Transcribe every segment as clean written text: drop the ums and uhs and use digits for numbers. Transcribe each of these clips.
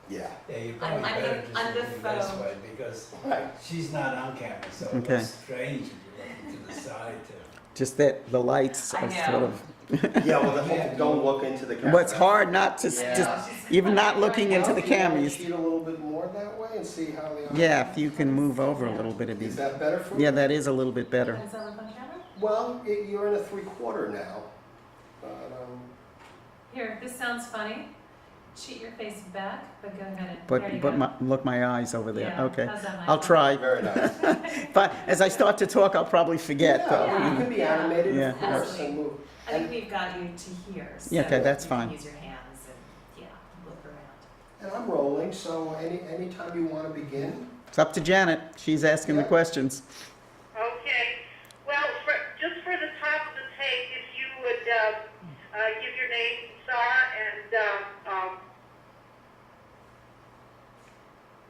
Yeah. Yeah, you probably I'm better on the just look this phone. way, because Right. she's not on camera, so it Okay. looks strange if you're looking to the side too. Just that the lights I are know. sort of. Yeah, well, the whole, don't look into the camera. Well, it's hard not to, Yeah. just, even not looking into the camera. You Cheat a little bit more that way and see how the. yeah, if you can move over a little bit, it'd Is be. that better for you? Yeah, that is a little bit better. Does that look on camera? Well, you're in a 3/4 now. But, Here, this sounds funny. Cheat your face back, but go ahead. But There you but go. look my eyes over there. Yeah, Okay, how's that, I'll Michael? try. very nice. But as I start to talk, I'll probably forget. Yeah, though. you can be animated, Yeah. of course, Absolutely. and move. I think we've got you to here, so Yeah, okay, that's you fine. can use your hands and, yeah, look around. And I'm rolling, so anytime you want to begin. It's up to Janet. She's asking the Yeah. questions. Okay. Well, just for the top of the tape, if you would give your name, Sara, and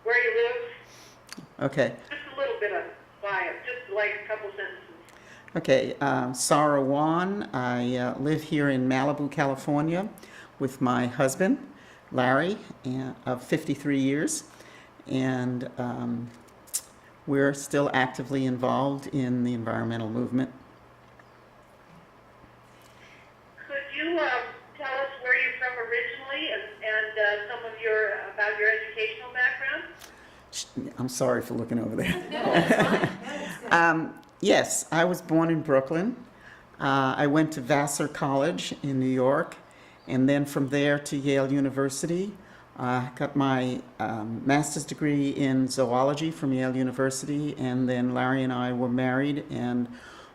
where you live, Okay. just a little bit of bio, just like a couple sentences. Okay, Sara Wan. I live here in Malibu, California, with my husband, Larry, of 53 years, and we're still actively involved in the environmental movement. Could you tell us where you're from originally and some of about your educational background? I'm sorry for looking over there. No, that's fine. No, that's good. Yes, I was born in Brooklyn. I went to Vassar College in New York, and then from there to Yale University. Got my master's degree in zoology from Yale University, and then Larry and I were married, and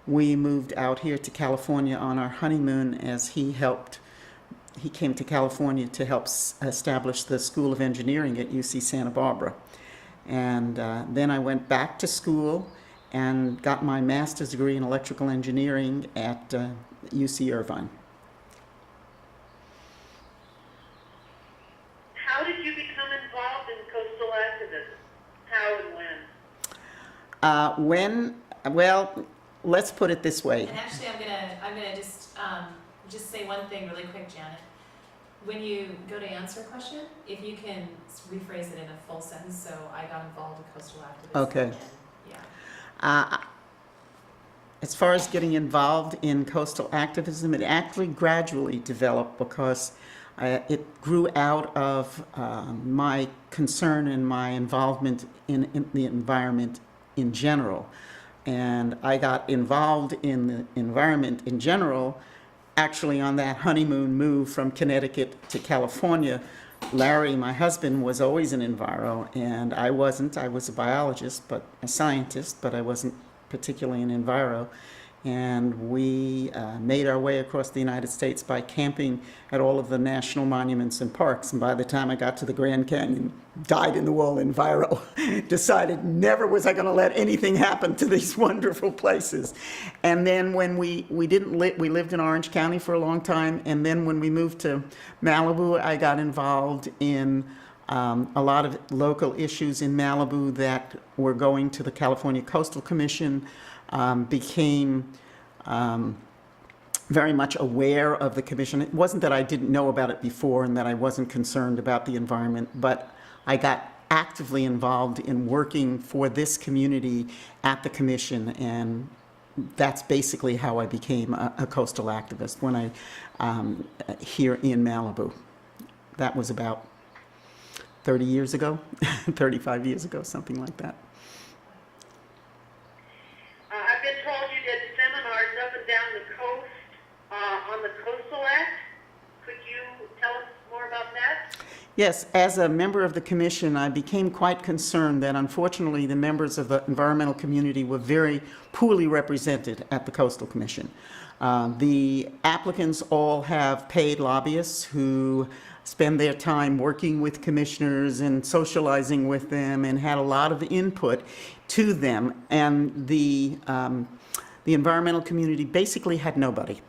we moved out here to California on our honeymoon as he came to California to help establish the School of Engineering at UC Santa Barbara. And then I went back to school and got my master's degree in electrical engineering at UC Irvine. How did you become involved in coastal activism? How and when? Well, let's put it this way. And actually, I'm gonna just say one thing really quick, Janet. When you go to answer a question, if you can rephrase it in a full sentence, so I got involved in coastal activism. Okay. And, yeah. As far as getting involved in coastal activism, it actually gradually developed because it grew out of my concern and my involvement in the environment in general. And I got involved in the environment in general actually on that honeymoon move from Connecticut to California. Larry, my husband, was always an enviro, and I wasn't. I was a biologist, but a scientist, but I wasn't particularly an enviro. And we made our way across the United States by camping at all of the national monuments and parks. And by the time I got to the Grand Canyon, dyed-in-the-wool enviro, decided never was I going to let anything happen to these wonderful places. And then when we lived in Orange County for a long time, and then when we moved to Malibu, I got involved in a lot of local issues in Malibu that were going to the California Coastal Commission. Became very much aware of the commission. It wasn't that I didn't know about it before and that I wasn't concerned about the environment, but I got actively involved in working for this community at the commission, and that's basically how I became a coastal activist when I here in Malibu. That was about 30 years ago, 35 years ago, something like that. I've been told you did seminars up and down the coast on the Coastal Act. Could you tell us more about that? Yes, as a member of the commission, I became quite concerned that unfortunately the members of the environmental community were very poorly represented at the Coastal Commission. The applicants all have paid lobbyists who spend their time working with commissioners and socializing with them and had a lot of input to them. And the environmental community basically had nobody,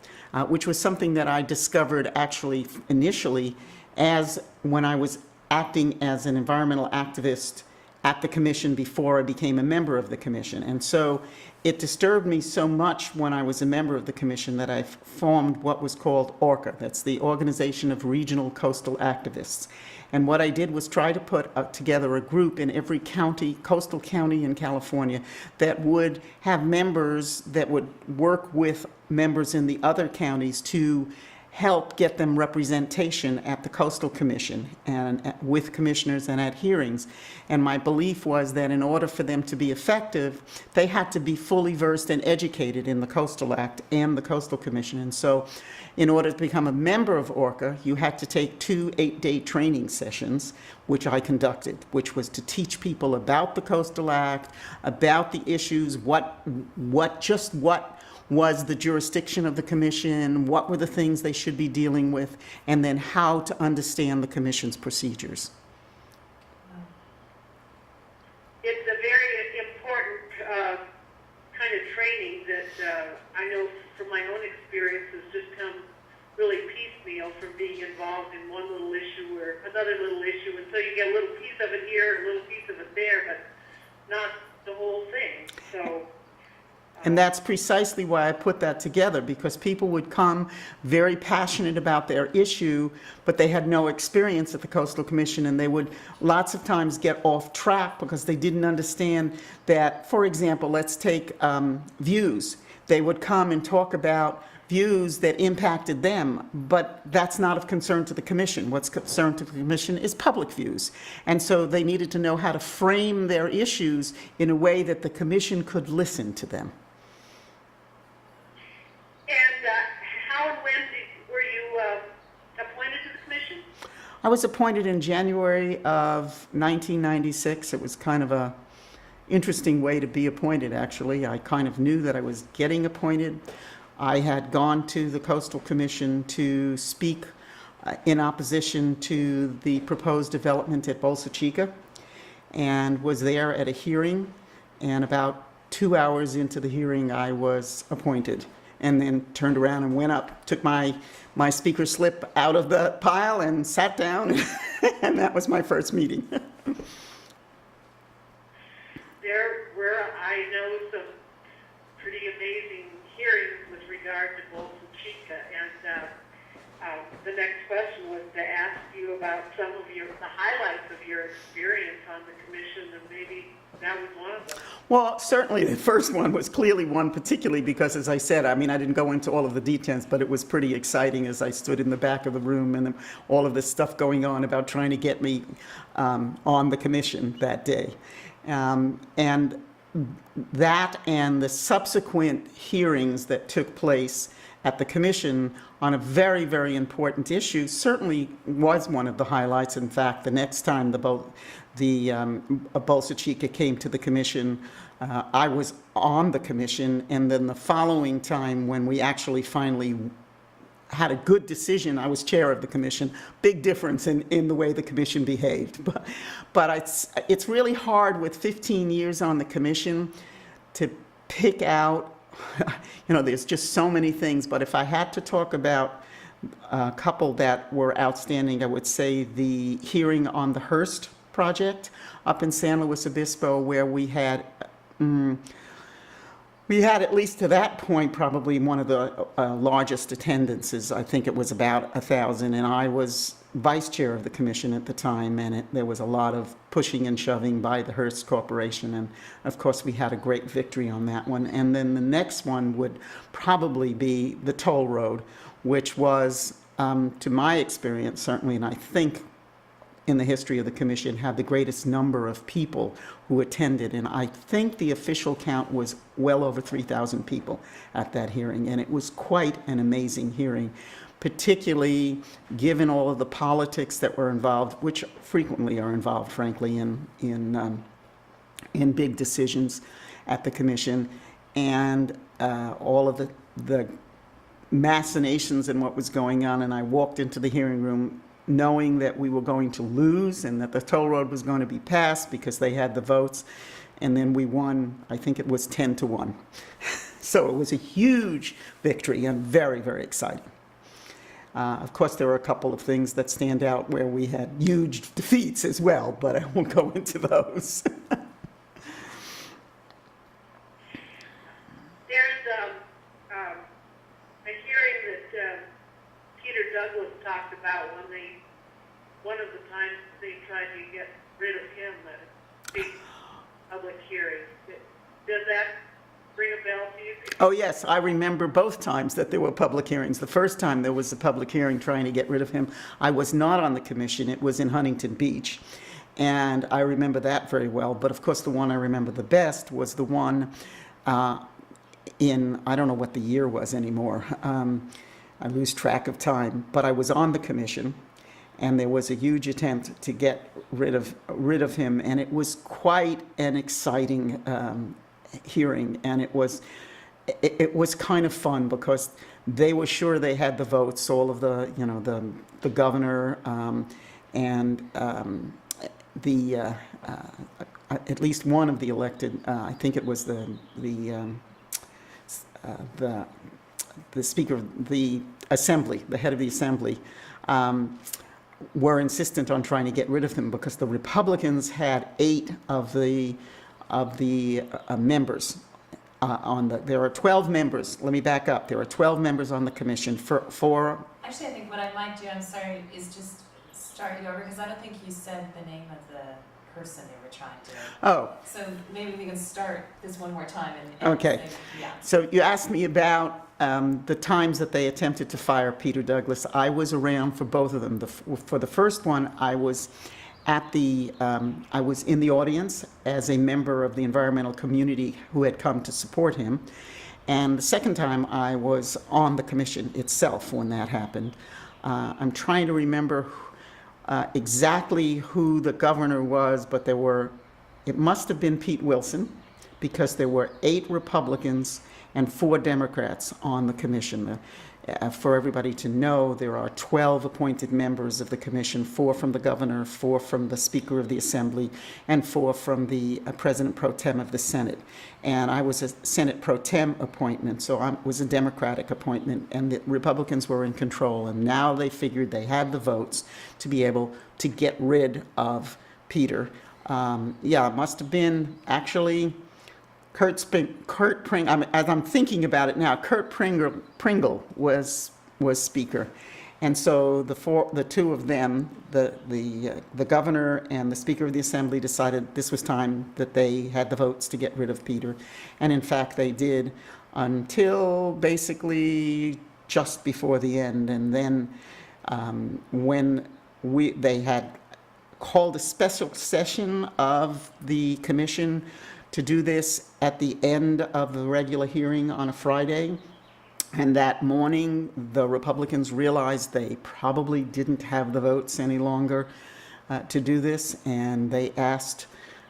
which was something that I discovered actually initially as when I was acting as an environmental activist at the commission before I became a member of the commission. And so it disturbed me so much when I was a member of the commission that I formed what was called ORCA. That's the Organization of Regional Coastal Activists. And what I did was try to put together a group in every county, coastal county in California, that would have members that would work with members in the other counties to help get them representation at the Coastal Commission and with commissioners and at hearings. And my belief was that in order for them to be effective, they had to be fully versed and educated in the Coastal Act and the Coastal Commission. And so in order to become a member of ORCA, you had to take 2 8-day training sessions, which I conducted, which was to teach people about the Coastal Act, about the issues, what was the jurisdiction of the commission, what were the things they should be dealing with, and then how to understand the commission's procedures. It's a very important kind of training that I know from my own experience has just come really piecemeal from being involved in one little issue or another little issue, and so you get a little piece of it here, a little piece of it there, but not the whole thing. So. And that's precisely why I put that together, because people would come very passionate about their issue, but they had no experience at the Coastal Commission, and they would lots of times get off track because they didn't understand that, for example, let's take views. They would come and talk about views that impacted them, but that's not of concern to the commission. What's concern to the commission is public views. And so they needed to know how to frame their issues in a way that the commission could listen to them. And how and when were you appointed to the commission? I was appointed in January of 1996. It was kind of a interesting way to be appointed, actually. I kind of knew that I was getting appointed. I had gone to the Coastal Commission to speak in opposition to the proposed development at Bolsa Chica, and was there at a hearing, and about 2 hours into the hearing I was appointed, and then turned around and went up, took my speaker slip out of the pile and sat down, and that was my first meeting. There were, I know, some pretty amazing hearings with regard to Bolsa Chica, and the next question was to ask you about some of the highlights of your experience on the commission, and maybe that was one of them. Well, certainly the first one was clearly one, particularly because, as I said, I mean, I didn't go into all of the details, but it was pretty exciting as I stood in the back of the room and all of this stuff going on about trying to get me on the commission that day. And that and the subsequent hearings that took place at the commission on a very, very important issue certainly was one of the highlights. In fact, the next time the Bolsa Chica came to the commission, I was on the commission, and then the following time when we actually finally had a good decision, I was chair of the commission. Big difference in the way the commission behaved. But it's really hard with 15 years on the commission to pick out, there's just so many things. But if I had to talk about a couple that were outstanding, I would say the hearing on the Hearst project up in San Luis Obispo, where we had at least to that point probably one of the largest attendances. I think it was about 1,000, and I was vice chair of the commission at the time, and there was a lot of pushing and shoving by the Hearst Corporation, and of course we had a great victory on that one. And then the next one would probably be the toll road, which was, to my experience certainly, and I think in the history of the commission, had the greatest number of people who attended. And I think the official count was well over 3,000 people at that hearing. And it was quite an amazing hearing, particularly given all of the politics that were involved, which frequently are involved, frankly, in big decisions at the commission, and all of the machinations and what was going on. And I walked into the hearing room knowing that we were going to lose and that the toll road was going to be passed because they had the votes. And then we won, I think it was 10-1. So it was a huge victory and very, very exciting. Of course, there were a couple of things that stand out where we had huge defeats as well, but I won't go into those. There's a hearing that Peter Douglas talked about one of the times they tried to get rid of him at a big public hearing. Does that ring a bell to you? Oh, yes, I remember both times that there were public hearings. The first time there was a public hearing trying to get rid of him, I was not on the commission. It was in Huntington Beach. And I remember that very well. But of course, the one I remember the best was the one I don't know what the year was anymore. I lose track of time. But I was on the commission, and there was a huge attempt to get rid of him. And it was quite an exciting hearing, and it was kind of fun because they were sure they had the votes, all of the, the governor and at least one of the elected, I think it was the speaker of the assembly, the head of the assembly, were insistent on trying to get rid of him because the Republicans had 8 of the members there are 12 members. Let me back up. There are 12 members on the commission for Actually, I think what I might do, I'm sorry, is just start you over, because I don't think you said the name of the person they were trying to. Oh. So maybe we can start this one more time and Okay. Yeah. So you asked me about the times that they attempted to fire Peter Douglas. I was around for both of them. For the first one, I was I was in the audience as a member of the environmental community who had come to support him. And the second time, I was on the commission itself when that happened. I'm trying to remember exactly who the governor was, but it must have been Pete Wilson, because there were 8 Republicans and 4 Democrats on the commission. For everybody to know, there are 12 appointed members of the commission, 4 from the governor, 4 from the Speaker of the Assembly, and 4 from the President Pro Tem of the Senate. And I was a Senate Pro Tem appointment, so I was a Democratic appointment, and the Republicans were in control. And now they figured they had the votes to be able to get rid of Peter. It must have been actually Kurt Pringle, as I'm thinking about it now, Kurt Pringle was Speaker. And so the 2 of them, the governor and the Speaker of the Assembly, decided this was time that they had the votes to get rid of Peter. And in fact, they did until basically just before the end. And then when they had called a special session of the commission to do this at the end of the regular hearing on a Friday. And that morning, the Republicans realized they probably didn't have the votes any longer to do this. And they I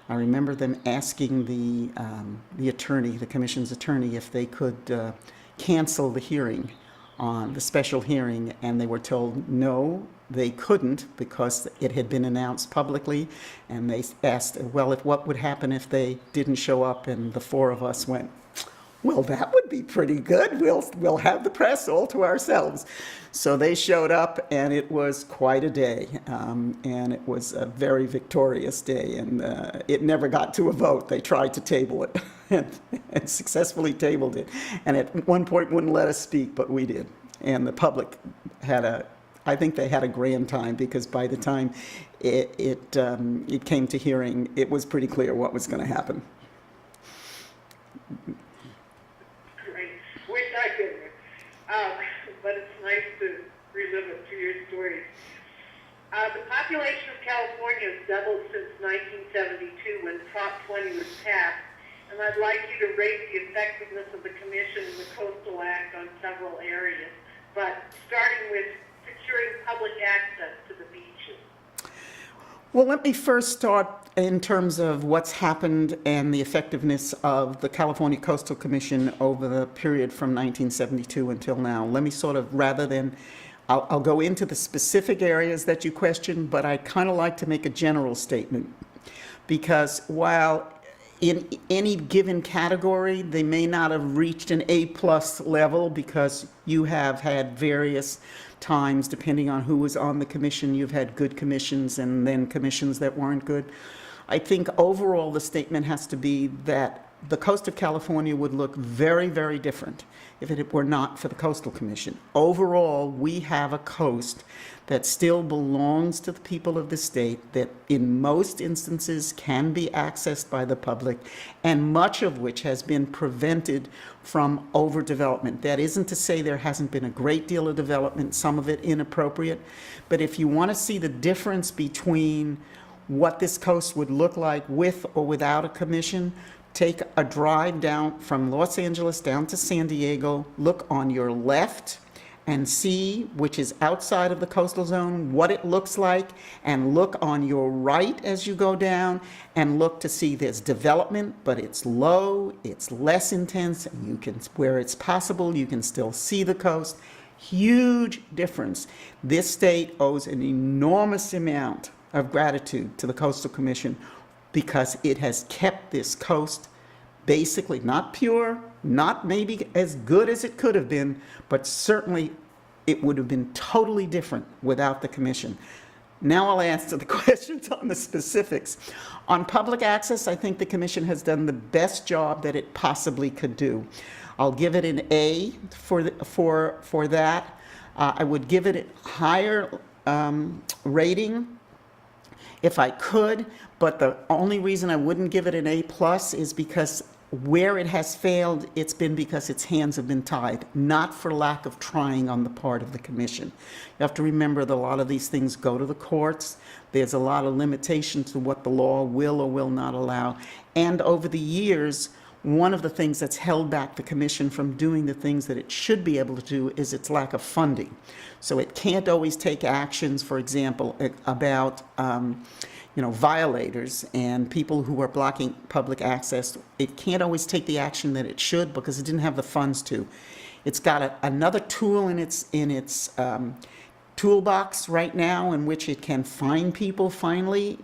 remember them asking the attorney, the commission's attorney, if they could cancel the hearing on the special hearing. And they were told no, they couldn't, because it had been announced publicly. And they asked, well, what would happen if they didn't show up? And the 4 of us went, well, that would be pretty good. We'll have the press all to ourselves. So they showed up, and it was quite a day. And it was a very victorious day. And it never got to a vote. They tried to table it and successfully tabled it. And at one point wouldn't let us speak, but we did. And the public I think they had a grand time, because by the time it came to hearing, it was pretty clear what was going to happen. Great. Wish I could. But it's nice to relive a few years' stories. The population of California has doubled since 1972, when Prop 20 was passed. And I'd like you to rate the effectiveness of the Commission and the Coastal Act on several areas. But starting with securing public access to the beaches. Well, let me first start in terms of what's happened and the effectiveness of the California Coastal Commission over the period from 1972 until now. Let me sort of, rather than, I'll go into the specific areas that you questioned, but I kind of like to make a general statement. Because while in any given category, they may not have reached an A+ level, because you have had various times, depending on who was on the commission. You've had good commissions and then commissions that weren't good. I think overall the statement has to be that the coast of California would look very, very different if it were not for the Coastal Commission. Overall, we have a coast that still belongs to the people of the state, that in most instances can be accessed by the public, and much of which has been prevented from overdevelopment. That isn't to say there hasn't been a great deal of development, some of it inappropriate, but if you want to see the difference between what this coast would look like with or without a commission, take a drive down from Los Angeles down to San Diego, look on your left and see, which is outside of the coastal zone, what it looks like, and look on your right as you go down and look to see there's development, but it's low, it's less intense, and you can, where it's possible, you can still see the coast. Huge difference. This state owes an enormous amount of gratitude to the Coastal Commission because it has kept this coast basically not pure, not maybe as good as it could have been, but certainly it would have been totally different without the commission. Now I'll answer the questions on the specifics. On public access, I think the commission has done the best job that it possibly could do. I'll give it an A for that. I would give it a higher rating if I could, but the only reason I wouldn't give it an A+ is because where it has failed, it's been because its hands have been tied, not for lack of trying on the part of the commission. You have to remember that a lot of these things go to the courts. There's a lot of limitations to what the law will or will not allow. And over the years, one of the things that's held back the commission from doing the things that it should be able to do is its lack of funding. So it can't always take actions, for example, about violators and people who are blocking public access. It can't always take the action that it should because it didn't have the funds to. It's got another tool in its toolbox right now in which it can fine people finally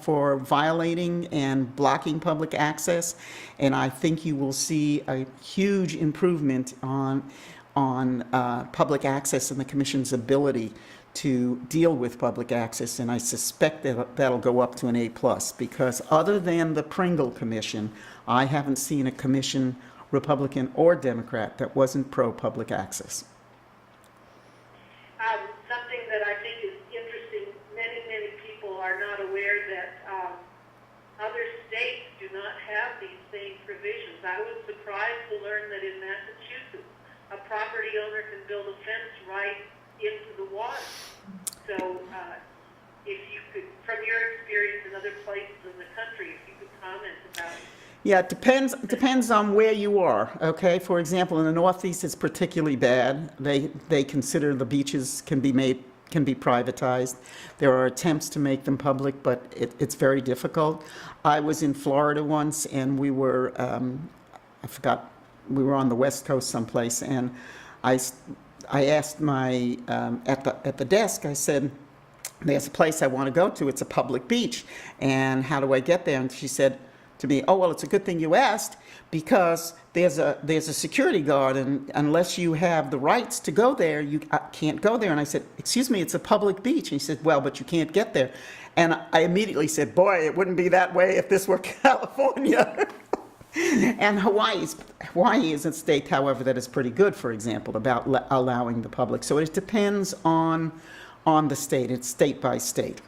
for violating and blocking public access, and I think you will see a huge improvement on public access and the Commission's ability to deal with public access, and I suspect that that'll go up to an A+, because other than the Pringle Commission, I haven't seen a commission, Republican or Democrat, that wasn't pro-public access. Something that I think is interesting, many people are not aware that other states do not have these same provisions. I was surprised to learn that in Massachusetts, a property owner can build a fence right into the water. So if you could, from your experience in other places in the country, if you could comment about it. Yeah, it depends on where you are, okay? For example, in the Northeast, it's particularly bad. They consider the beaches can be privatized. There are attempts to make them public, but it's very difficult. I was in Florida once, and we were, we were on the West Coast someplace, and I asked my, at the desk, I said, there's a place I want to go to. It's a public beach, and how do I get there? And she said to me, oh, well, it's a good thing you asked, because there's a security guard, and unless you have the rights to go there, you can't go there. And I said, excuse me, it's a public beach. And he said, well, but you can't get there. And I immediately said, boy, it wouldn't be that way if this were California. And Hawaii is a state, however, that is pretty good, for example, about allowing the public. So it depends on the state. It's state by state.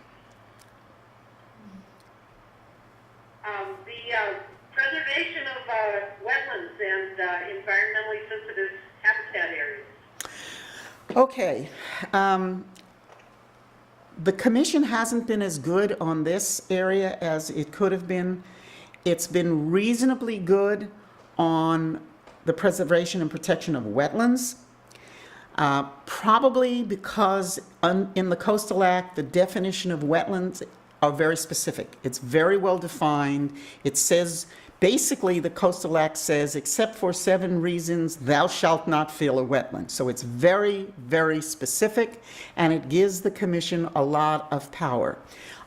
Preservation of wetlands and environmentally sensitive habitat areas. Okay. The commission hasn't been as good on this area as it could have been. It's been reasonably good on the preservation and protection of wetlands, probably because in the Coastal Act, the definition of wetlands are very specific. It's very well defined. It says basically, the Coastal Act says, except for 7 reasons, thou shalt not fill a wetland. So it's very, very specific, and it gives the commission a lot of power.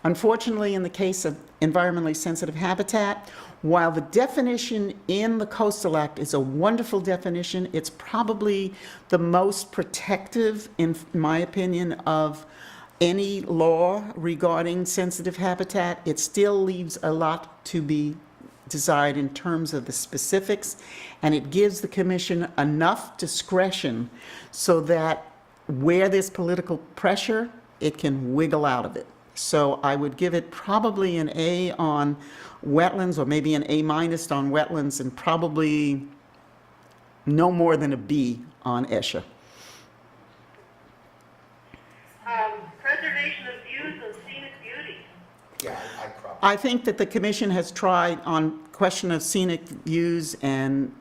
Unfortunately, in the case of environmentally sensitive habitat, while the definition in the Coastal Act is a wonderful definition, it's probably the most protective, in my opinion, of any law regarding sensitive habitat. It still leaves a lot to be desired in terms of the specifics, and it gives the commission enough discretion so that where there's political pressure, it can wiggle out of it. So I would give it probably an A on wetlands, or maybe an A- on wetlands, and probably no more than a B on ESHA. Preservation of views and scenic beauty. Yeah, I probably. I think that the commission has tried on question of scenic views and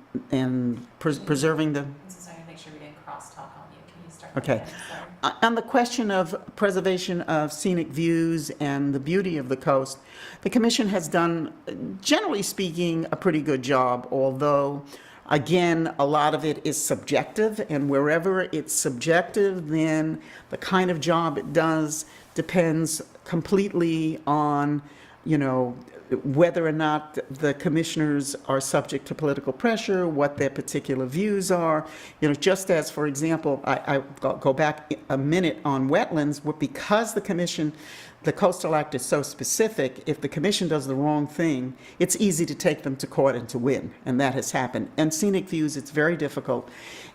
preserving the, I'm so sorry to make sure we didn't crosstalk on you. Can you start? Okay. again? Sorry. on the question of preservation of scenic views and the beauty of the coast, the commission has done, generally speaking, a pretty good job, although, again, a lot of it is subjective, and wherever it's subjective, then the kind of job it does depends completely on, you know, whether or not the commissioners are subject to political pressure, what their particular views are. You know, just as, for example, I go back a minute on wetlands, because the commission, the Coastal Act is so specific, if the commission does the wrong thing, it's easy to take them to court and to win, and that has happened. And scenic views, it's very difficult.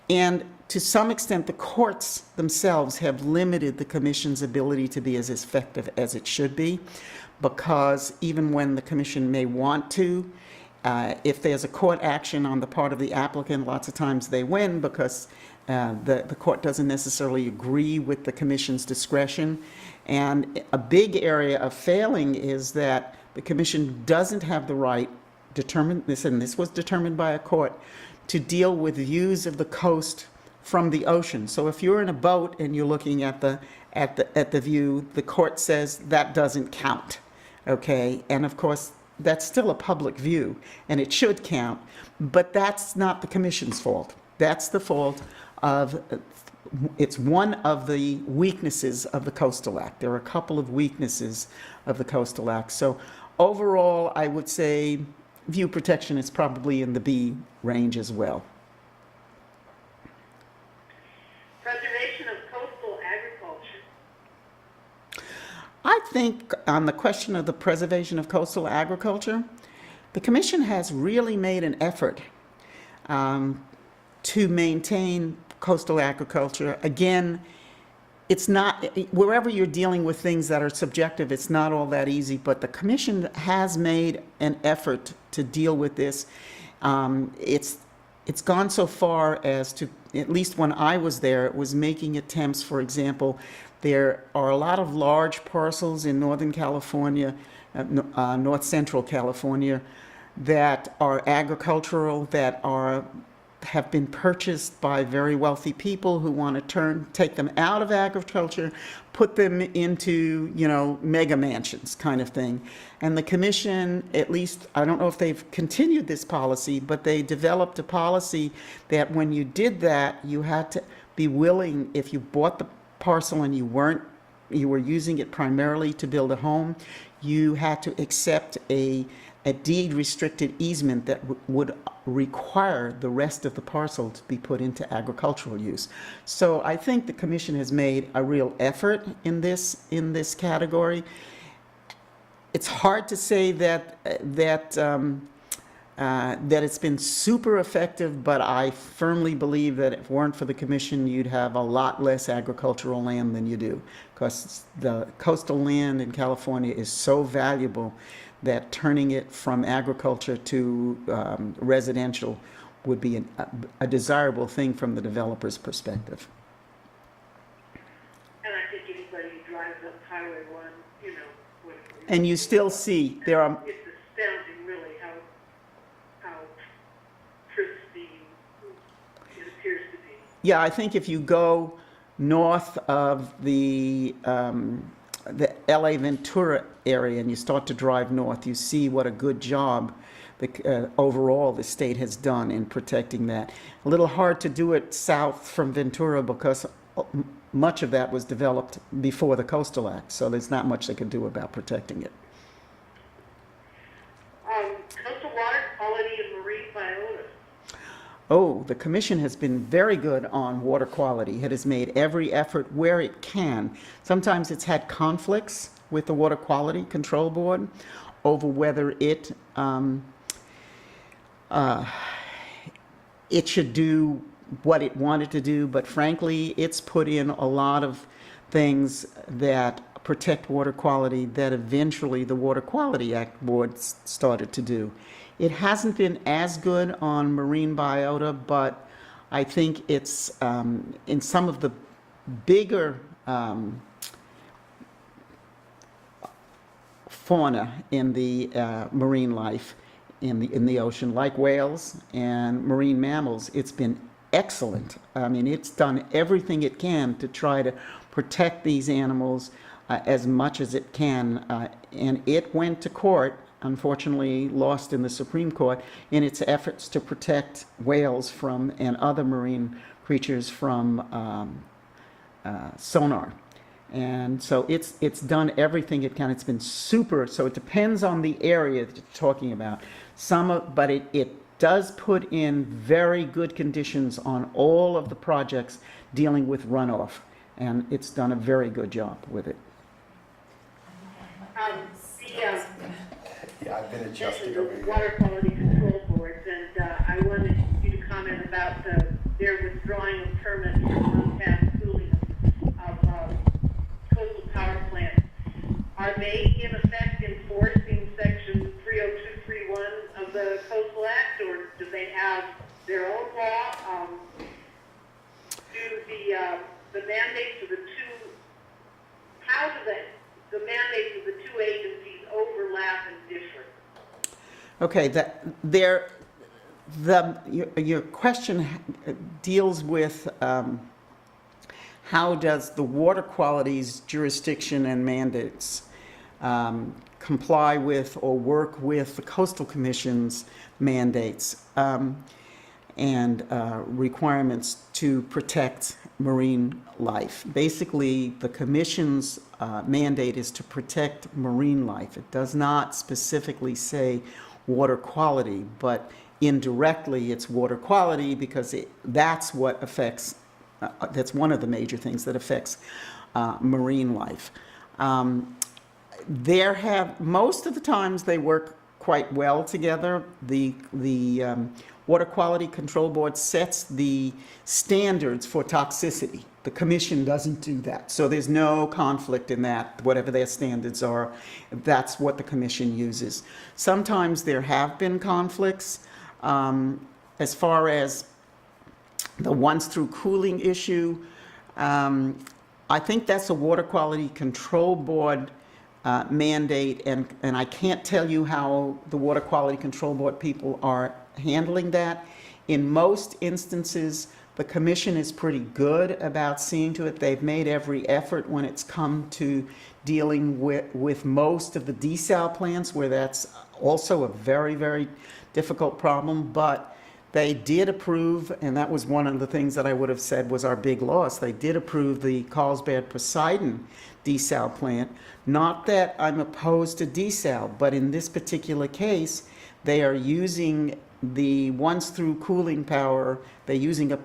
And to some extent, the courts themselves have limited the commission's ability to be as effective as it should be, because even when the commission may want to, if there's a court action on the part of the applicant, lots of times they win because the court doesn't necessarily agree with the commission's discretion. And a big area of failing is that the commission doesn't have the right, determined, and this was determined by a court, to deal with views of the coast from the ocean. So if you're in a boat and you're looking at the view, the court says that doesn't count. Okay, and of course, that's still a public view, and it should count, but that's not the commission's fault. That's the fault of, it's one of the weaknesses of the Coastal Act. There are a couple of weaknesses of the Coastal Act. So overall, I would say view protection is probably in the B range as well. Preservation of coastal agriculture. I think on the question of the preservation of coastal agriculture, the commission has really made an effort to maintain coastal agriculture. Again, it's not, wherever you're dealing with things that are subjective, it's not all that easy, but the commission has made an effort to deal with this. It's gone so far as to, at least when I was there, it was making attempts, for example, there are a lot of large parcels in Northern California, North Central California, that are agricultural, that have been purchased by very wealthy people who want to take them out of agriculture, put them into, you know, mega mansions kind of thing. And the commission, at least, I don't know if they've continued this policy, but they developed a policy that when you did that, you had to be willing, if you bought the parcel and you were using it primarily to build a home, you had to accept a deed restricted easement that would require the rest of the parcel to be put into agricultural use. So I think the commission has made a real effort in this category. It's hard to say that it's been super effective, but I firmly believe that if it weren't for the commission, you'd have a lot less agricultural land than you do, because the coastal land in California is so valuable that turning it from agriculture to residential would be a desirable thing from the developer's perspective. And I think anybody who drives up Highway 1, you know, what. And you still see there are. It's astounding, really, how pristine it appears to be. Yeah, I think if you go north of the LA Ventura area and you start to drive north, you see what a good job overall the state has done in protecting that. A little hard to do it south from Ventura because much of that was developed before the Coastal Act, so there's not much they could do about protecting it. Coastal water quality and marine biota. Oh, the commission has been very good on water quality. It has made every effort where it can. Sometimes it's had conflicts with the Water Quality Control Board over whether it should do what it wanted to do, but frankly, it's put in a lot of things that protect water quality that eventually the Water Quality Act Board started to do. It hasn't been as good on marine biota, but I think it's in some of the bigger fauna in the marine life in the ocean, like whales and marine mammals. It's been excellent. I mean, it's done everything it can to try to protect these animals as much as it can, and it went to court, unfortunately lost in the Supreme Court, in its efforts to protect whales from and other marine creatures from sonar. And so it's done everything it can. It's been super, so it depends on the area that you're talking about. But it does put in very good conditions on all of the projects dealing with runoff, and it's done a very good job with it. Yeah, I've been adjusting The over here. water quality control boards, and I wanted you to comment about their withdrawing of permits for one-pass cooling of coastal power plants. Are they in effect enforcing section 30231 of the Coastal Act, or do they have their own law? Do the mandates of the two, how do the mandates of the two agencies overlap and differ? Okay, your question deals with how does the water quality's jurisdiction and mandates comply with or work with the Coastal Commission's mandates and requirements to protect marine life. Basically, the Commission's mandate is to protect marine life. It does not specifically say water quality, but indirectly it's water quality because that's what affects, that's one of the major things that affects marine life. Most of the times they work quite well together. The Water Quality Control Board sets the standards for toxicity. The Commission doesn't do that. So there's no conflict in that. Whatever their standards are, that's what the Commission uses. Sometimes there have been conflicts as far as the once through cooling issue. I think that's a Water Quality Control Board mandate, and I can't tell you how the Water Quality Control Board people are handling that. In most instances, the Commission is pretty good about seeing to it. They've made every effort when it's come to dealing with most of the desal plants, where that's also a very, very difficult problem. But they did approve, and that was one of the things that I would have said was our big loss. They did approve the Carlsbad Poseidon desal plant. Not that I'm opposed to desal, but in this particular case, they are using the once through cooling power. They're using a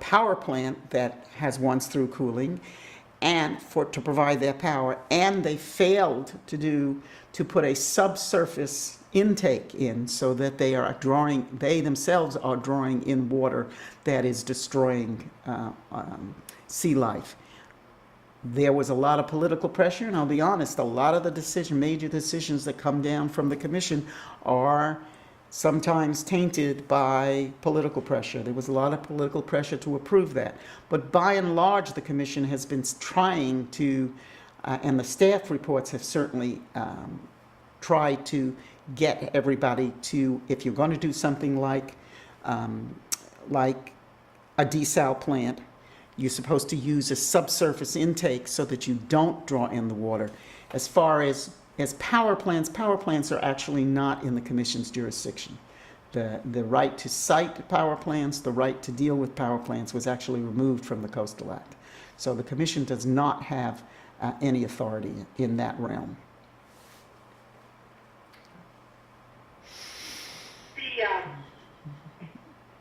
power plant that has once through cooling and to provide their power, and they failed to put a subsurface intake in, so that they themselves are drawing in water that is destroying sea life. There was a lot of political pressure, and I'll be honest, a lot of the major decisions that come down from the Commission are sometimes tainted by political pressure. There was a lot of political pressure to approve that. But by and large, the Commission has been trying to, and the staff reports have certainly tried to get everybody to, if you're going to do something like a desal plant, you're supposed to use a subsurface intake so that you don't draw in the water. As far as as power plants are actually not in the Commission's jurisdiction. The right to cite power plants, the right to deal with power plants was actually removed from the Coastal Act. So the Commission does not have any authority in that realm. The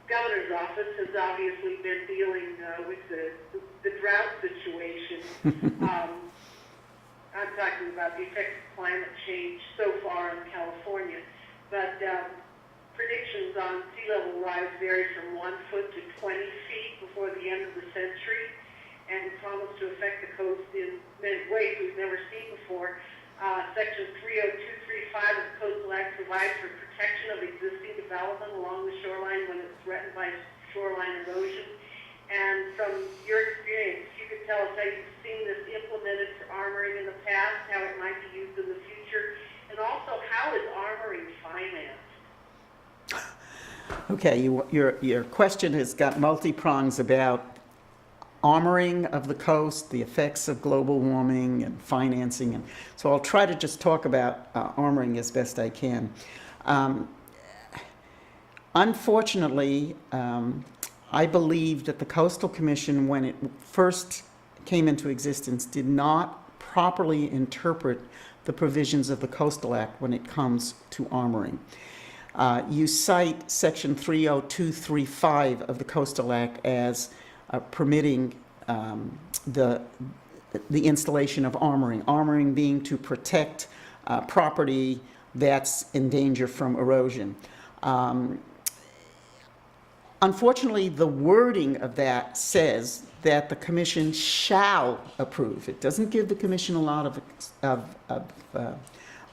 governor's office has obviously been dealing with the drought situation. I'm talking about the effects of climate change so far in California, but predictions on sea level rise vary from 1 foot to 20 feet before the end of the century, and promise to affect the coast in many ways we've never seen before. Section 30235 of the Coastal Act provides for protection of existing development along the shoreline when it's threatened by shoreline erosion. And from your experience, if you could tell us how you've seen this implemented for armoring in the past, how it might be used in the future, and also how is armoring financed? Okay, your question has got multi-prongs about armoring of the coast, the effects of global warming and financing. And so I'll try to just talk about armoring as best I can. Unfortunately, I believe that the Coastal Commission, when it first came into existence, did not properly interpret the provisions of the Coastal Act when it comes to armoring. You cite Section 30235 of the Coastal Act as permitting the installation of armoring. Armoring being to protect property that's in danger from erosion. Unfortunately, the wording of that says that the Commission shall approve. It doesn't give the Commission a lot of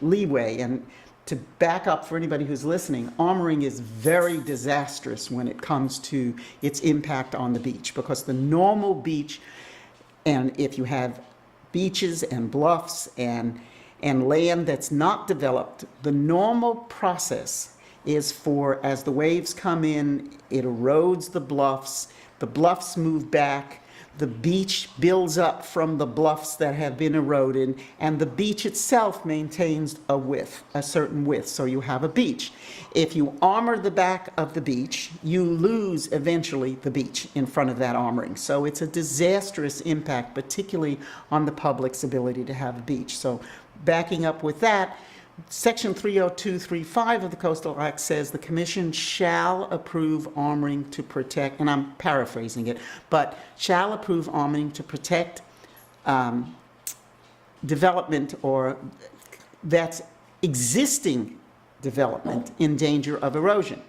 leeway. And to back up for anybody who's listening, armoring is very disastrous when it comes to its impact on the beach, because the normal beach, and if you have beaches and bluffs and land that's not developed, the normal process is for, as the waves come in, it erodes the bluffs move back, the beach builds up from the bluffs that have been eroded, and the beach itself maintains a certain width, so you have a beach. If you armor the back of the beach, you lose eventually the beach in front of that armoring. So it's a disastrous impact, particularly on the public's ability to have a beach. So backing up with that, Section 30235 of the Coastal Act says the Commission shall approve armoring to protect, and I'm paraphrasing it, but shall approve armoring to protect development or that's existing development in danger of erosion.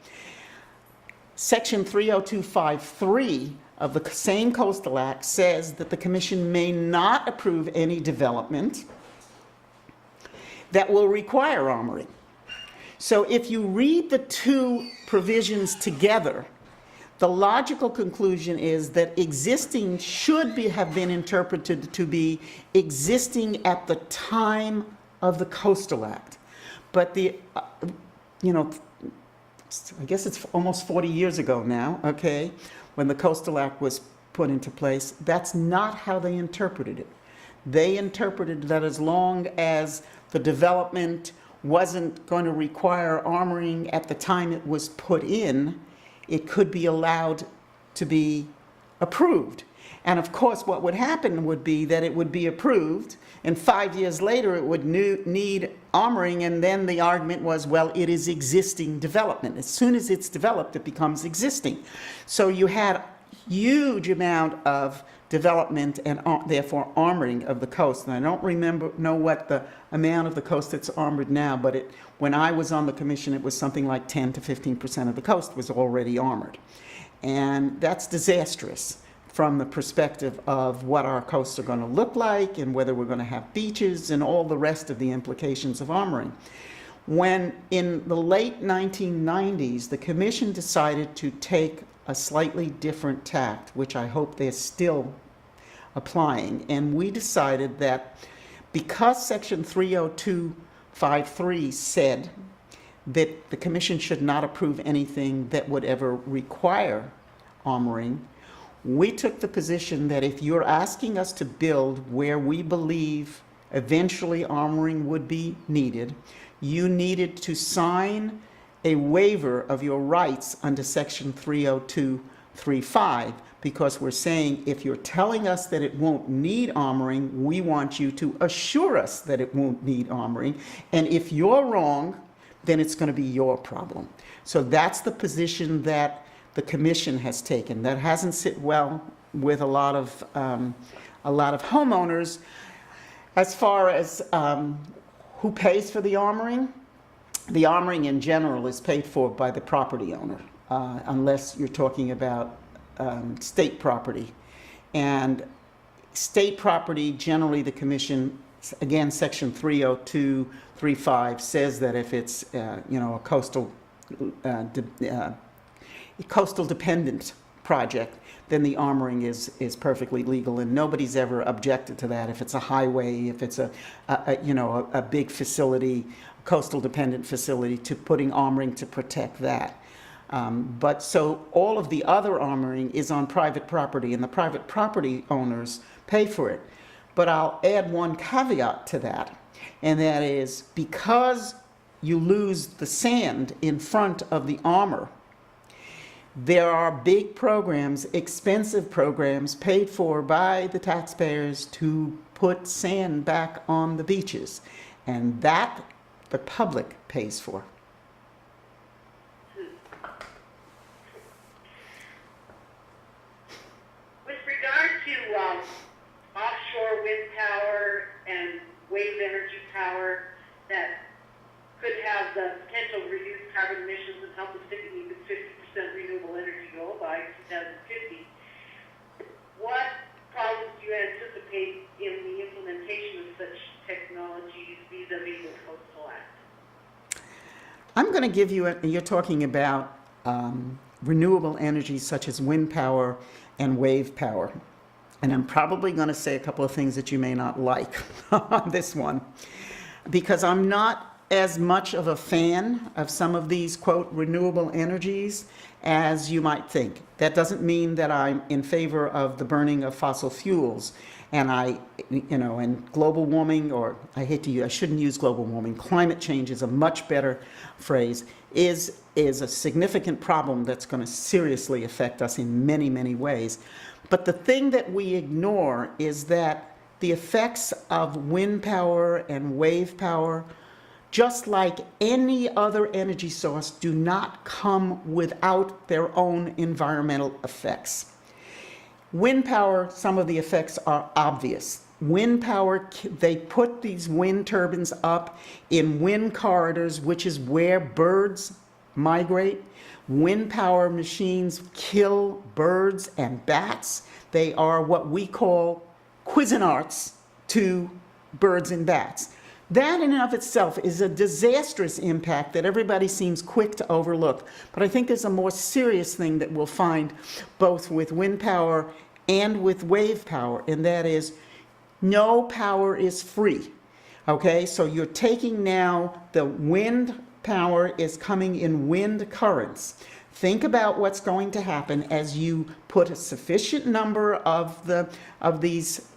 Section 30253 of the same Coastal Act says that the Commission may not approve any development that will require armoring. So if you read the two provisions together, the logical conclusion is that existing should have been interpreted to be existing at the time of the Coastal Act. But I guess it's almost 40 years ago now, okay, when the Coastal Act was put into place, that's not how they interpreted it. They interpreted that as long as the development wasn't going to require armoring at the time it was put in, it could be allowed to be approved. And of course, what would happen would be that it would be approved, and 5 years later it would need armoring, and then the argument was, well, it is existing development. As soon as it's developed, it becomes existing. So you had a huge amount of development and therefore armoring of the coast. And I don't know what the amount of the coast that's armored now, but when I was on the Commission, it was something like 10 to 15% of the coast was already armored. And that's disastrous from the perspective of what our coasts are going to look like and whether we're going to have beaches and all the rest of the implications of armoring. When in the late 1990s, the Commission decided to take a slightly different tact, which I hope they're still applying. And we decided that because Section 30253 said that the Commission should not approve anything that would ever require armoring, we took the position that if you're asking us to build where we believe eventually armoring would be needed, you needed to sign a waiver of your rights under Section 302.35, because we're saying if you're telling us that it won't need armoring, we want you to assure us that it won't need armoring. And if you're wrong, then it's going to be your problem. So that's the position that the commission has taken. That hasn't sit well with a lot of homeowners. As far as who pays for the armoring in general is paid for by the property owner, unless you're talking about state property. And state property, generally the commission, again, Section 302.35 says that if it's, a coastal dependent project, then the armoring is perfectly legal, and nobody's ever objected to that. If it's a highway, if it's a big facility, coastal dependent facility, to putting armoring to protect that. But so all of the other armoring is on private property, and the private property owners pay for it. But I'll add one caveat to that, and that is because you lose the sand in front of the armor, there are big programs, expensive programs paid for by the taxpayers to put sand back on the beaches, and that the public pays for. With regard to offshore wind power and wave energy power that could have the potential to reduce carbon emissions and help us to meet the 50% renewable energy goal by 2050, what problems do you anticipate in the implementation of such technologies vis-a-vis the Coastal Act? I'm going to give you, you're talking about renewable energy such as wind power and wave power. And I'm probably going to say a couple of things that you may not like on this one, because I'm not as much of a fan of some of these, quote, renewable energies as you might think. That doesn't mean that I'm in favor of the burning of fossil fuels. And and global warming, or I shouldn't use global warming, climate change is a much better phrase, is a significant problem that's going to seriously affect us in many, many ways. But the thing that we ignore is that the effects of wind power and wave power, just like any other energy source, do not come without their own environmental effects. Wind power, some of the effects are obvious. Wind power, they put these wind turbines up in wind corridors, which is where birds migrate. Wind power machines kill birds and bats. They are what we call Cuisinarts to birds and bats. That in and of itself is a disastrous impact that everybody seems quick to overlook. But I think there's a more serious thing that we'll find both with wind power and with wave power, and that is no power is free. Okay, so you're taking now the wind power is coming in wind currents. Think about what's going to happen as you put a sufficient number of these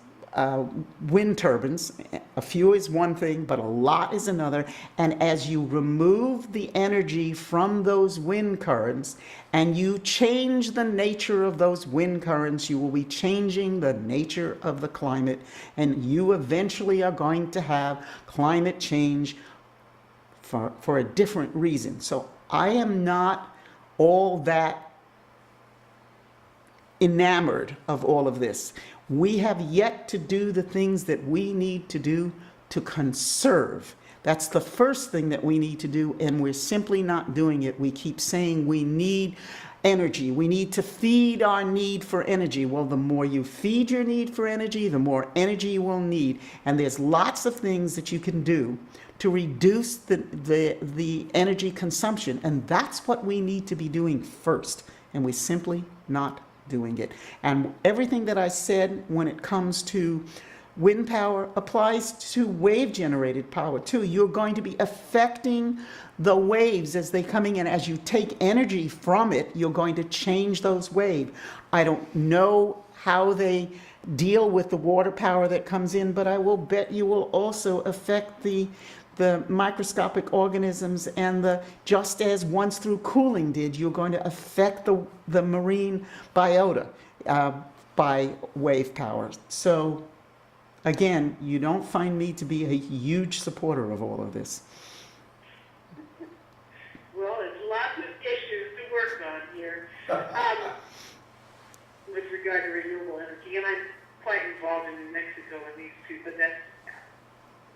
wind turbines. A few is one thing, but a lot is another. And as you remove the energy from those wind currents and you change the nature of those wind currents, you will be changing the nature of the climate, and you eventually are going to have climate change for a different reason. So I am not all that enamored of all of this. We have yet to do the things that we need to do to conserve. That's the first thing that we need to do, and we're simply not doing it. We keep saying we need energy. We need to feed our need for energy. Well, the more you feed your need for energy, the more energy you will need. And there's lots of things that you can do to reduce the energy consumption. And that's what we need to be doing first. And we're simply not doing it. And everything that I said when it comes to wind power applies to wave generated power too. You're going to be affecting the waves as they coming in. As you take energy from it, you're going to change those waves. I don't know how they deal with the water power that comes in, but I will bet you will also affect the microscopic organisms and just as once through cooling did, you're going to affect the marine biota by wave power. So again, you don't find me to be a huge supporter of all of this. Well, there's lots of issues to work on here with regard to renewable energy, and I'm quite involved in New Mexico and these two, but that's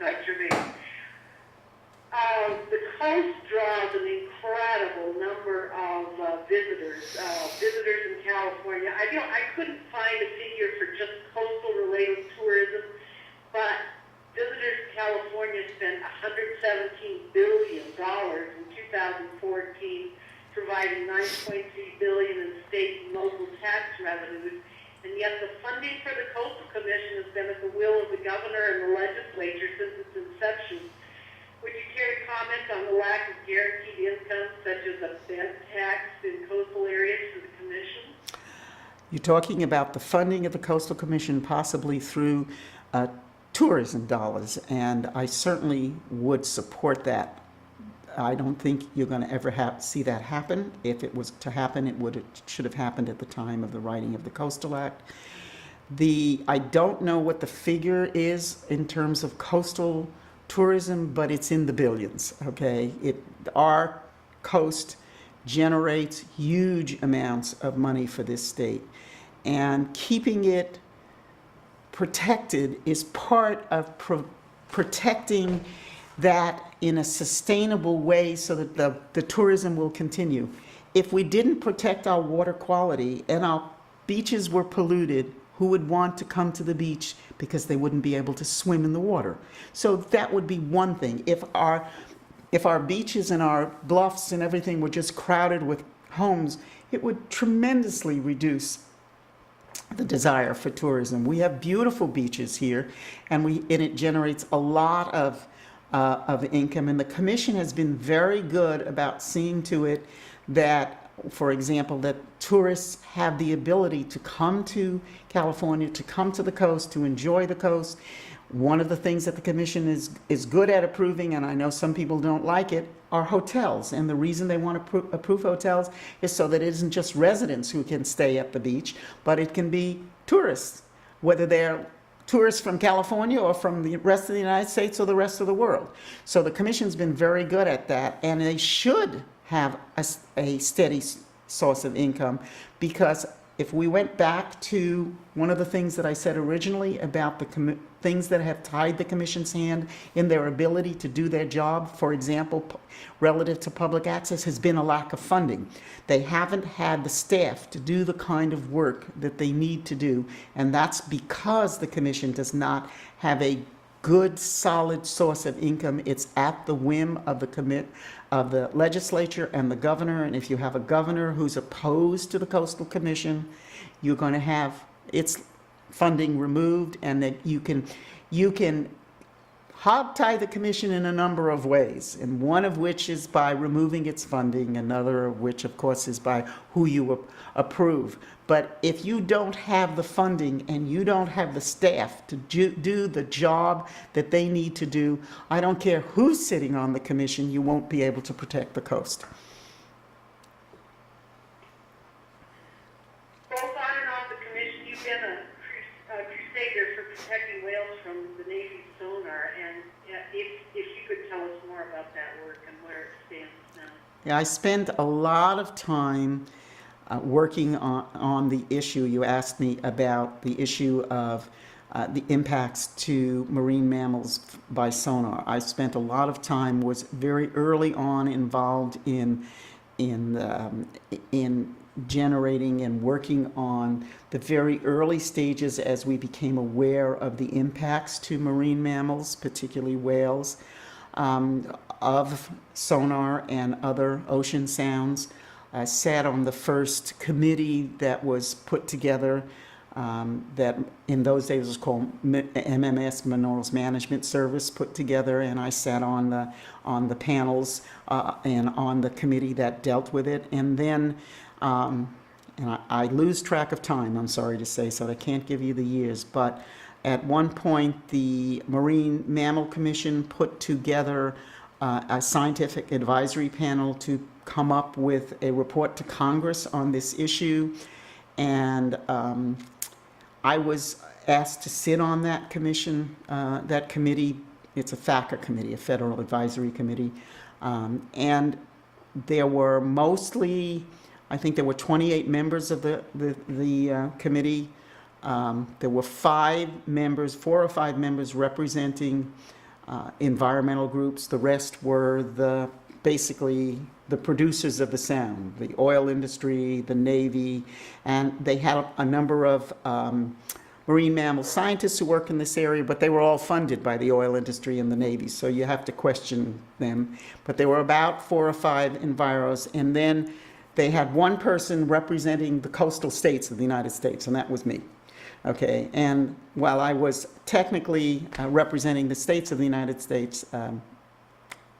not germane. The coast draws an incredible number of visitors in California. I couldn't find a figure for just coastal-related tourism, but visitors to California spent $117 billion in 2014, providing $9.3 billion in state and local tax revenues. And yet the funding for the Coastal Commission has been at the will of the governor and the legislature since its inception. Would you care to comment on the lack of guaranteed income, such as a bed tax in coastal areas for the commission? You're talking about the funding of the Coastal Commission possibly through tourism dollars, and I certainly would support that. I don't think you're going to ever see that happen. If it was to happen, it should have happened at the time of the writing of the Coastal Act. I don't know what the figure is in terms of coastal tourism, but it's in the billions, okay? Our coast generates huge amounts of money for this state, and keeping it protected is part of protecting that in a sustainable way so that the tourism will continue. If we didn't protect our water quality and our beaches were polluted, who would want to come to the beach because they wouldn't be able to swim in the water? So that would be one thing. If our beaches and our bluffs and everything were just crowded with homes, it would tremendously reduce the desire for tourism. We have beautiful beaches here, and it generates a lot of income. And the commission has been very good about seeing to it that, for example, that tourists have the ability to come to California, to come to the coast, to enjoy the coast. One of the things that the commission is good at approving, and I know some people don't like it, are hotels. And the reason they want to approve hotels is so that it isn't just residents who can stay at the beach, but it can be tourists, whether they're tourists from California or from the rest of the United States or the rest of the world. So the commission's been very good at that, and they should have a steady source of income, because if we went back to one of the things that I said originally about the things that have tied the commission's hand in their ability to do their job, for example, relative to public access, has been a lack of funding. They haven't had the staff to do the kind of work that they need to do, and that's because the commission does not have a good, solid source of income. It's at the whim of the legislature and the governor. And if you have a governor who's opposed to the Coastal Commission, you're going to have its funding removed, and that you can hogtie the commission in a number of ways, and one of which is by removing its funding, another of which, of course, is by who you approve. But if you don't have the funding and you don't have the staff to do the job that they need to do, I don't care who's sitting on the commission, you won't be able to protect the coast. Both on and off the commission, you've been a crusader for protecting whales from the Navy's sonar, and if you could tell us more about that work and where it stands now. Yeah, I spent a lot of time working on the issue. You asked me about the issue of the impacts to marine mammals by sonar. I spent a lot of time, was very early on involved in generating and working on the very early stages as we became aware of the impacts to marine mammals, particularly whales, of sonar and other ocean sounds. I sat on the first committee that was put together, that in those days was called MMS, Minerals Management Service, put together, and I sat on the panels and on the committee that dealt with it. And then and I lose track of time, I'm sorry to say, so I can't give you the years, but at one point, the Marine Mammal Commission put together a scientific advisory panel to come up with a report to Congress on this issue. And I was asked to sit on that commission, that committee. It's a FACA committee, a Federal Advisory Committee. And there were mostly, I think there were 28 members of the committee. There were 4 or 5 members representing environmental groups. The rest were basically the producers of the sound, the oil industry, the Navy, and they had a number of marine mammal scientists who work in this area, but they were all funded by the oil industry and the Navy, so you have to question them. But there were about 4 or 5 enviros, and then they had one person representing the coastal states of the United States, and that was me. Okay, and while I was technically representing the states of the United States,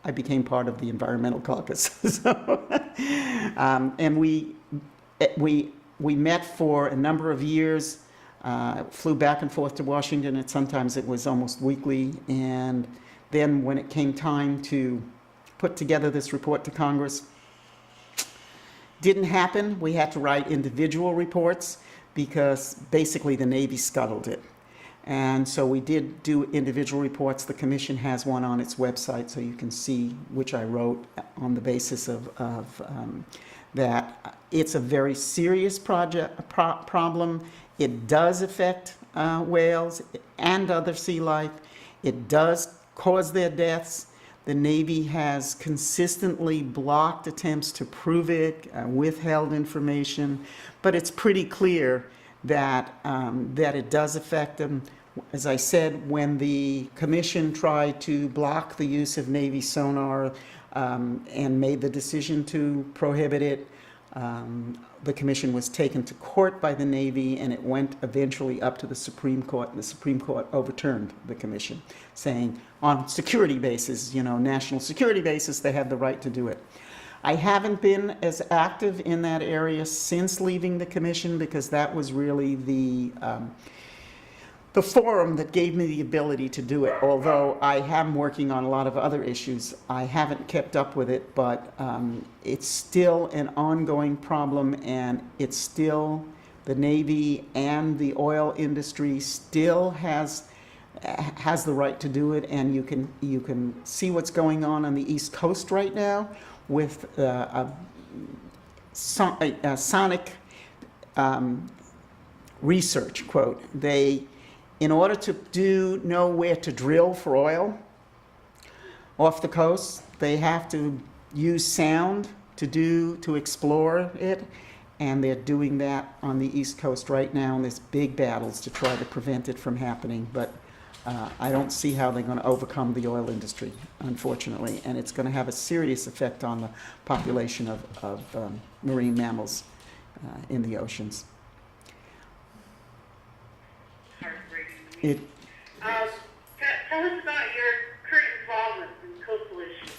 I became part of the environmental caucus. So, and we met for a number of years, flew back and forth to Washington, and sometimes it was almost weekly. And then when it came time to put together this report to Congress, didn't happen. We had to write individual reports, because basically the Navy scuttled it. And so we did do individual reports. The commission has one on its website, so you can see which I wrote on the basis of that. It's a very serious problem. It does affect whales and other sea life. It does cause their deaths. The Navy has consistently blocked attempts to prove it, withheld information, but it's pretty clear that it does affect them. As I said, when the commission tried to block the use of Navy sonar and made the decision to prohibit it, the commission was taken to court by the Navy, and it went eventually up to the Supreme Court, and the Supreme Court overturned the commission, saying on security basis, national security basis, they had the right to do it. I haven't been as active in that area since leaving the commission, because that was really the forum that gave me the ability to do it. Although I am working on a lot of other issues, I haven't kept up with it, but it's still an ongoing problem, and it's still, the Navy and the oil industry still has the right to do it. And you can see what's going on the East Coast right now with a sonic research, quote. In order to know where to drill for oil off the coast, they have to use sound to explore it, and they're doing that on the East Coast right now, and there's big battles to try to prevent it from happening. But I don't see how they're going to overcome the oil industry, unfortunately, and it's going to have a serious effect on the population of marine mammals in the oceans. It, Tell us about your current involvement in coastal issues.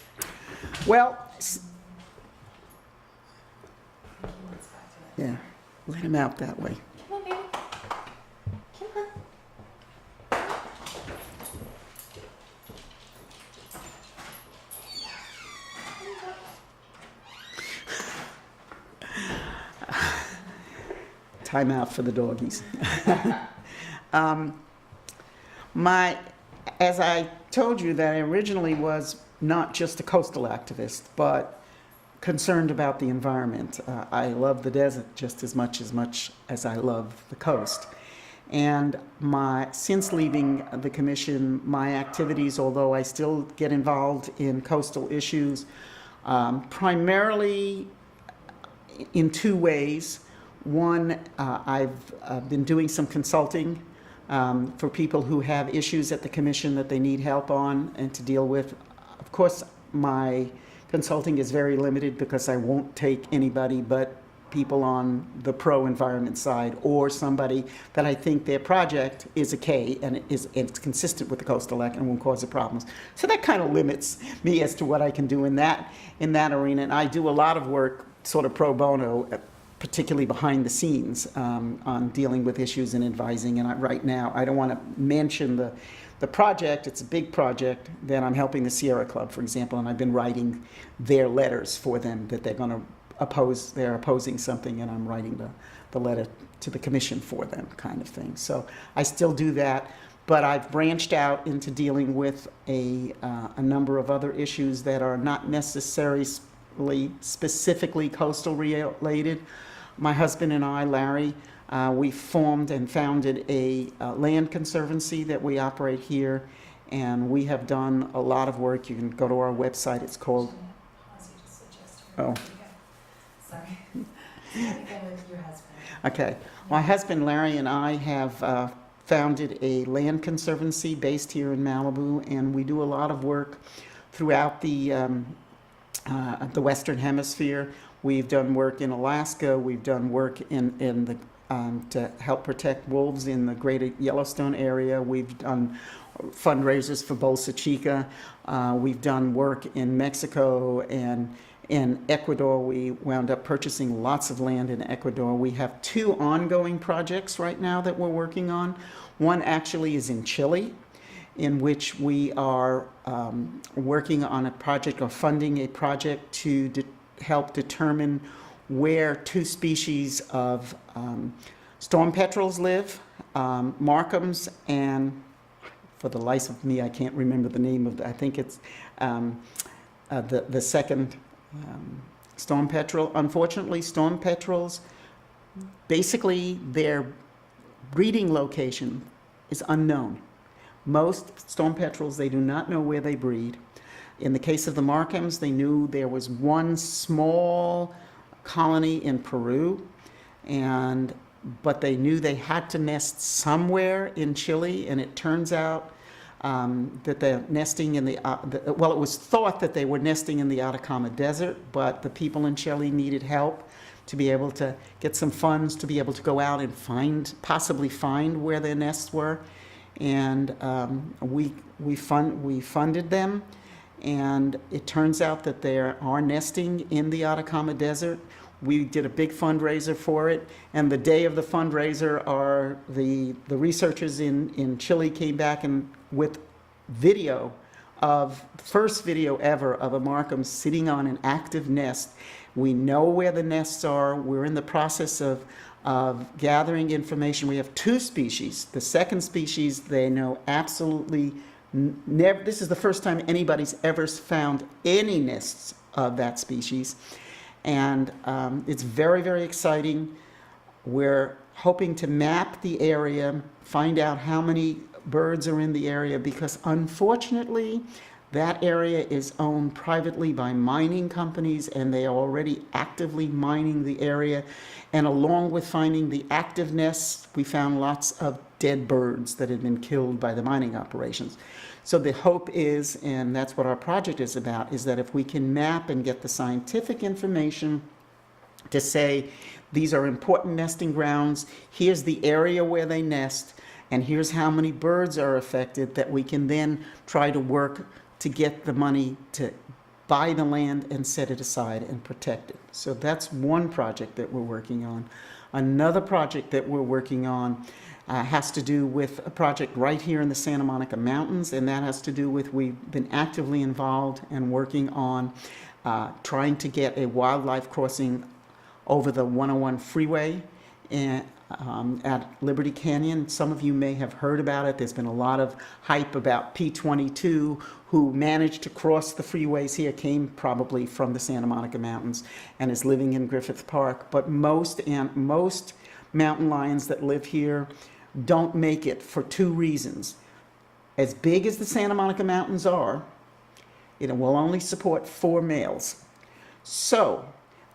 well, yeah, let him out that way. Come on, baby. Come on. Time out for the doggies. As I told you, that I originally was not just a coastal activist, but concerned about the environment. I love the desert just as much as I love the coast. And since leaving the commission, my activities, although I still get involved in coastal issues, primarily in 2 ways. One, I've been doing some consulting for people who have issues at the commission that they need help on and to deal with. Of course, my consulting is very limited, because I won't take anybody but people on the pro-environment side, or somebody that I think their project is a K and it's consistent with the Coastal Act and won't cause the problems. So that kind of limits me as to what I can do in that arena. And I do a lot of work sort of pro bono, particularly behind the scenes on dealing with issues and advising. And right now, I don't want to mention the project. It's a big project that I'm helping the Sierra Club, for example, and I've been writing their letters for them that they're going to oppose. They're opposing something, and I'm writing the letter to the commission for them, kind of thing. So I still do that, but I've branched out into dealing with a number of other issues that are not necessarily specifically coastal related. My husband and I, Larry, we formed and founded a land conservancy that we operate here, and we have done a lot of work. You can go to our website. It's called. Pause, you just suggested. Oh. Sorry. Go with your husband. Okay. My husband, Larry, and I have founded a land conservancy based here in Malibu, and we do a lot of work throughout the Western Hemisphere. We've done work in Alaska. We've done work in the to help protect wolves in the greater Yellowstone area. We've done fundraisers for Bolsa Chica. We've done work in Mexico and in Ecuador. We wound up purchasing lots of land in Ecuador. We have 2 ongoing projects right now that we're working on. One actually is in Chile, in which we are working on a project or funding a project to help determine where 2 species of storm petrels live, Markhams, and for the life of me, I can't remember the name of I think it's the second storm petrel. Unfortunately, storm petrels, basically their breeding location is unknown. Most storm petrels, they do not know where they breed. In the case of the Markhams, they knew there was one small colony in Peru, but they knew they had to nest somewhere in Chile, and it turns out that they're nesting in it was thought that they were nesting in the Atacama Desert, but the people in Chile needed help to be able to get some funds to be able to go out and possibly find where their nests were, and we funded them. And it turns out that they are nesting in the Atacama Desert. We did a big fundraiser for it, and the day of the fundraiser, the researchers in Chile came back and with video first video ever of a Markham sitting on an active nest. We know where the nests are. We're in the process of gathering information. We have 2 species. The second species, they know absolutely never. This is the first time anybody's ever found any nests of that species, and it's very, very exciting. We're hoping to map the area, find out how many birds are in the area, because unfortunately that area is owned privately by mining companies, and they are already actively mining the area. And along with finding the active nests, we found lots of dead birds that had been killed by the mining operations. So the hope is, and that's what our project is about, is that if we can map and get the scientific information to say these are important nesting grounds, here's the area where they nest, and here's how many birds are affected, that we can then try to work to get the money to buy the land and set it aside and protect it. So that's one project that we're working on. Another project that we're working on has to do with a project right here in the Santa Monica Mountains, and that has to do with, we've been actively involved and working on trying to get a wildlife crossing over the 101 freeway at Liberty Canyon. Some of you may have heard about it. There's been a lot of hype about P-22, who managed to cross the freeways here, came probably from the Santa Monica Mountains and is living in Griffith Park. But most mountain lions that live here don't make it for 2 reasons. As big as the Santa Monica Mountains are, it will only support 4 males. So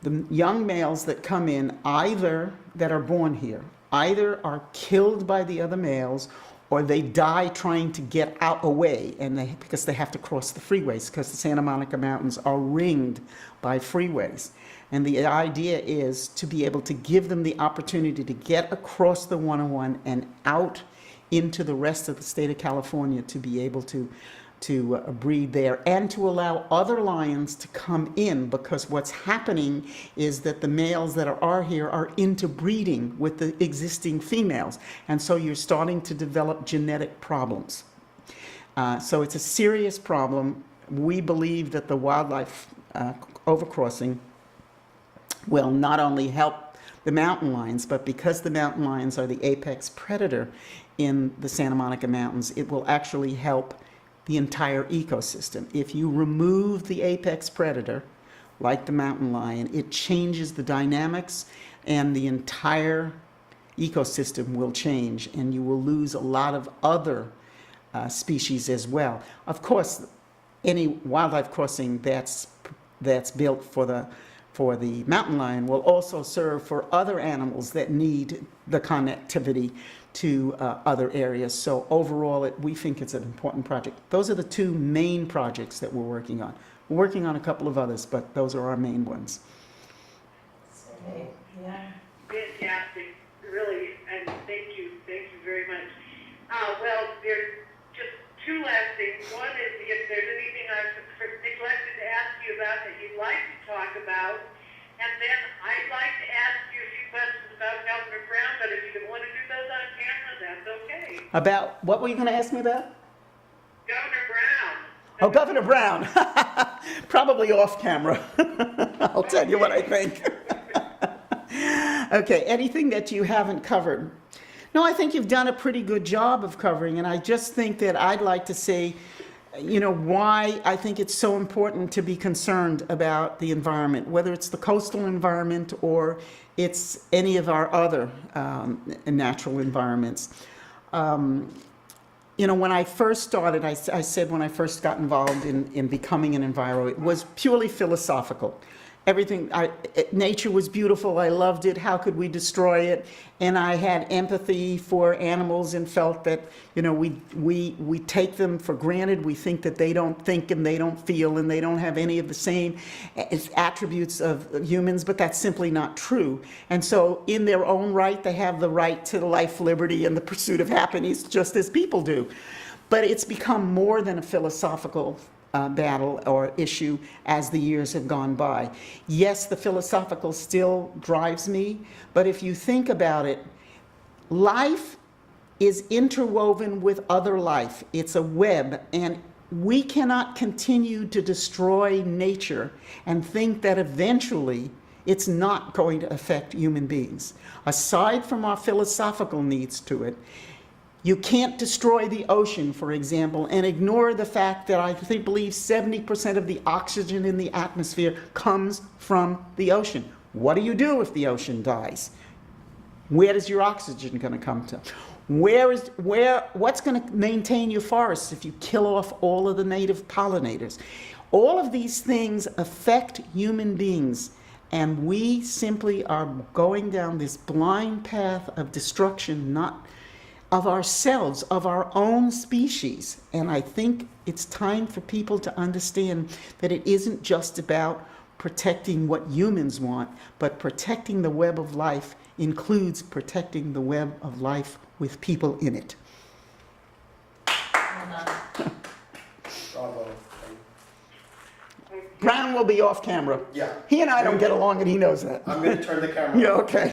the young males that come in, either that are born here, either are killed by the other males, or they die trying to get out away, because they have to cross the freeways, because the Santa Monica Mountains are ringed by freeways. And the idea is to be able to give them the opportunity to get across the 101 and out into the rest of the state of California, to be able to breed there, and to allow other lions to come in, because what's happening is that the males that are here are interbreeding with the existing females, and so you're starting to develop genetic problems. So it's a serious problem. We believe that the wildlife overcrossing will not only help the mountain lions, but because the mountain lions are the apex predator in the Santa Monica Mountains, it will actually help the entire ecosystem. If you remove the apex predator, like the mountain lion, it changes the dynamics, and the entire ecosystem will change, and you will lose a lot of other species as well. Of course, any wildlife crossing that's built for the mountain lion will also serve for other animals that need the connectivity to other areas. So overall, we think it's an important project. Those are the two main projects that we're working on. We're working on a couple of others, but those are our main ones. Yeah. Fantastic, really, and thank you very much. Well, there's just two last things. One is if there's anything I've neglected to ask you about that you'd like to talk about, and then I'd like to ask you a few questions about Governor Brown, but if you don't want to do those on camera, that's okay. About, what were you going to ask me about? Governor Brown. Oh, Governor Brown. Probably off camera. I'll tell you what I think. Okay, anything that you haven't covered? No, I think you've done a pretty good job of covering, and I just think that I'd like to say, why I think it's so important to be concerned about the environment, whether it's the coastal environment or it's any of our other natural environments. When I first started, I said when I first got involved in becoming an enviro, it was purely philosophical. Everything, nature was beautiful, I loved it, how could we destroy it? And I had empathy for animals and felt that, we take them for granted. We think that they don't think and they don't feel and they don't have any of the same attributes of humans, but that's simply not true. And so in their own right, they have the right to life, liberty, and the pursuit of happiness, just as people do. But it's become more than a philosophical battle or issue as the years have gone by. Yes, the philosophical still drives me, but if you think about it, life is interwoven with other life. It's a web, and we cannot continue to destroy nature and think that eventually it's not going to affect human beings. Aside from our philosophical needs to it, you can't destroy the ocean, for example, and ignore the fact that I believe 70% of the oxygen in the atmosphere comes from the ocean. What do you do if the ocean dies? Where is your oxygen going to come to? What's going to maintain your forests if you kill off all of the native pollinators? All of these things affect human beings, and we simply are going down this blind path of destruction, not of ourselves, of our own species. And I think it's time for people to understand that it isn't just about protecting what humans want, but protecting the web of life includes protecting the web of life with people in it. Well done. Bravo. Brown will be off camera. Yeah. He and I don't get along, and he knows that. I'm going to turn the camera on. Yeah, okay.